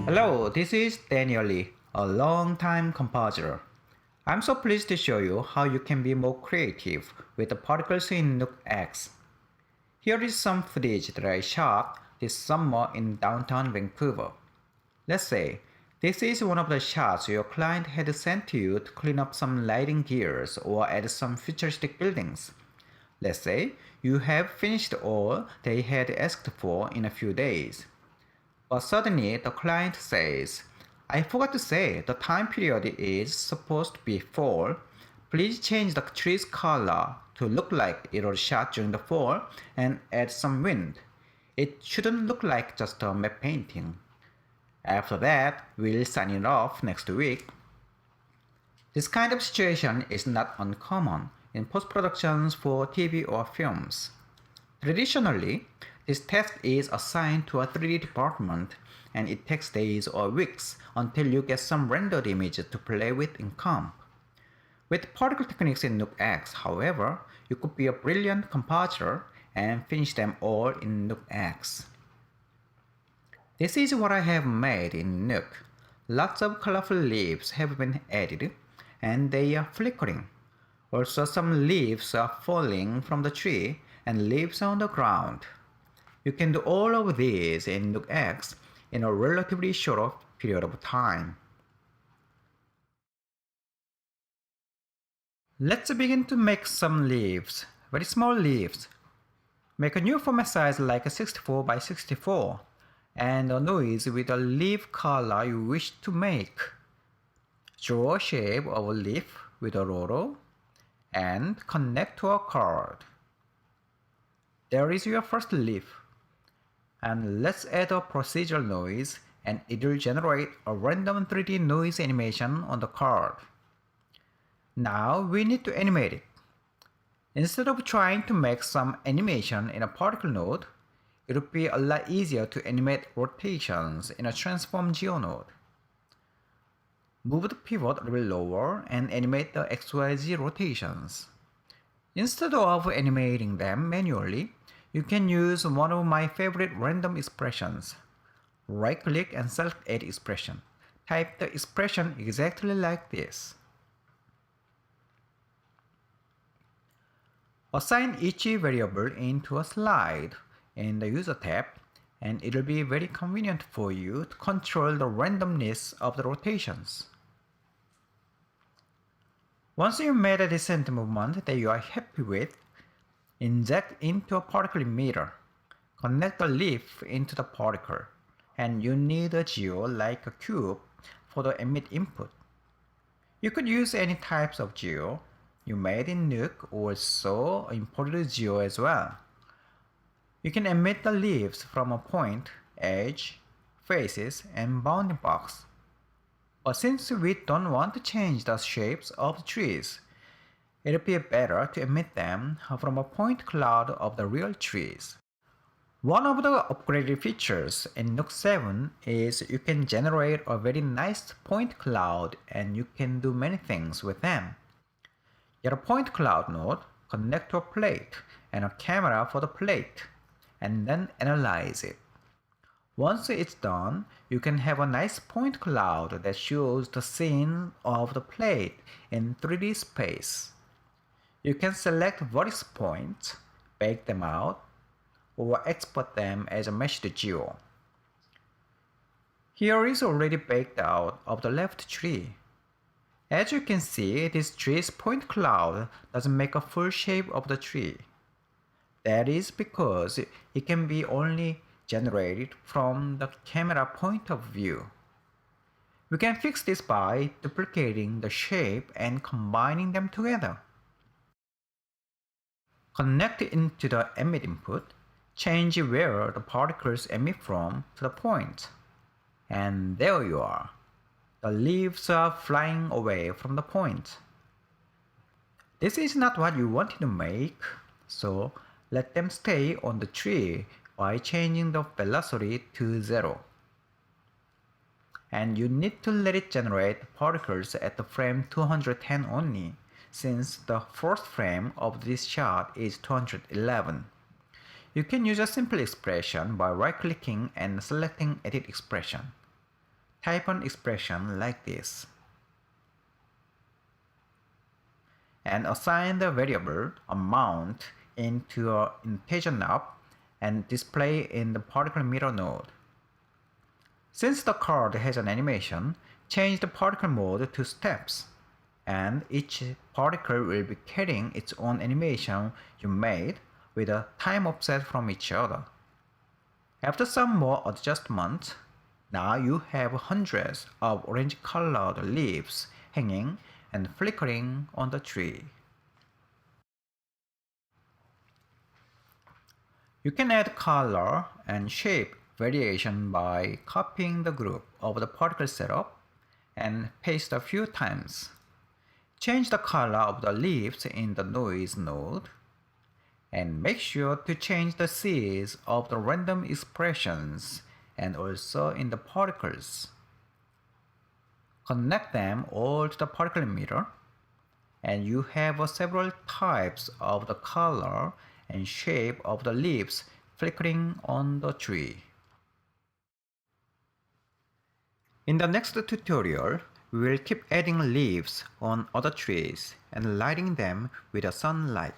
Hello, this is Daniel Lee, a long-time composer. I'm so pleased to show you how you can be more creative with the particles in Nuke X. Here is some footage that I shot this summer in downtown Vancouver. Let's say this is one of the shots your client had sent to you to clean up some lighting gears or add some futuristic buildings. Let's say you have finished all they had asked for in a few days. But suddenly the client says, I forgot to say the time period is supposed to be fall. Please change the tree's color to look like it was shot during the fall and add some wind. It shouldn't look like just a matte painting. After that, we'll sign it off next week. This kind of situation is not uncommon in post-productions for TV or films. Traditionally, this task is assigned to a 3D department and it takes days or weeks until you get some rendered images to play with in comp. With particle techniques in Nuke X, however, you could be a brilliant composer and finish them all in Nuke X. This is what I have made in Nuke. Lots of colorful leaves have been added and they are flickering. Also, some leaves are falling from the tree and leaves on the ground. You can do all of these in Nuke X in a relatively short period of time. Let's begin to make some leaves, very small leaves. Make a new format size like a 64 by 64 and a noise with a leaf color you wish to make. Draw a shape of a leaf with a rotor and connect to a card. There is your first leaf. And let's add a procedural noise and it will generate a random 3D noise animation on the card. Now we need to animate it. Instead of trying to make some animation in a particle node, it would be a lot easier to animate rotations in a transform geo node. Move the pivot a little lower and animate the XYZ rotations. Instead of animating them manually, you can use one of my favorite random expressions. Right-click and select Add Expression. Type the expression exactly like this. Assign each variable into a slide in the User tab, and it will be very convenient for you to control the randomness of the rotations. Once you made a decent movement that you are happy with, inject into a particle emitter. Connect the leaf into the particle, and you need a geo like a cube for the emit input. You could use any types of geo you made in Nuke or also imported geo as well. You can emit the leaves from a point, edge, faces, and bounding box. But since we don't want to change the shapes of the trees, it would be better to emit them from a point cloud of the real trees. One of the upgraded features in Nuke 7 is you can generate a very nice point cloud and you can do many things with them. Get a point cloud node, connect to a plate and a camera for the plate, and then analyze it. Once it's done, you can have a nice point cloud that shows the scene of the plate in 3D space. You can select vertex points, bake them out, or export them as a meshed geo. Here is already baked out of the left tree. As you can see, this tree's point cloud doesn't make a full shape of the tree. That is because it can be only generated from the camera point of view. We can fix this by duplicating the shape and combining them together. Connect it into the emit input, change where the particles emit from to the point. And there you are. The leaves are flying away from the point. This is not what you wanted to make, so let them stay on the tree by changing the velocity to 0. And you need to let it generate particles at the frame 210 only, since the first frame of this shot is 211. You can use a simple expression by right-clicking and selecting Edit Expression. Type an expression like this, and assign the variable amount into an integer knob and display in the particle meter node. Since the card has an animation, change the particle mode to steps, and each particle will be carrying its own animation you made with a time offset from each other. After some more adjustments, now you have hundreds of orange colored leaves hanging and flickering on the tree. You can add color and shape variation by copying the group of the particle setup and paste a few times. Change the color of the leaves in the noise node, and make sure to change the seeds of the random expressions and also in the particles. Connect them all to the particle meter, and you have several types of the color and shape of the leaves flickering on the tree. In the next tutorial, we will keep adding leaves on other trees and lighting them with the sunlight.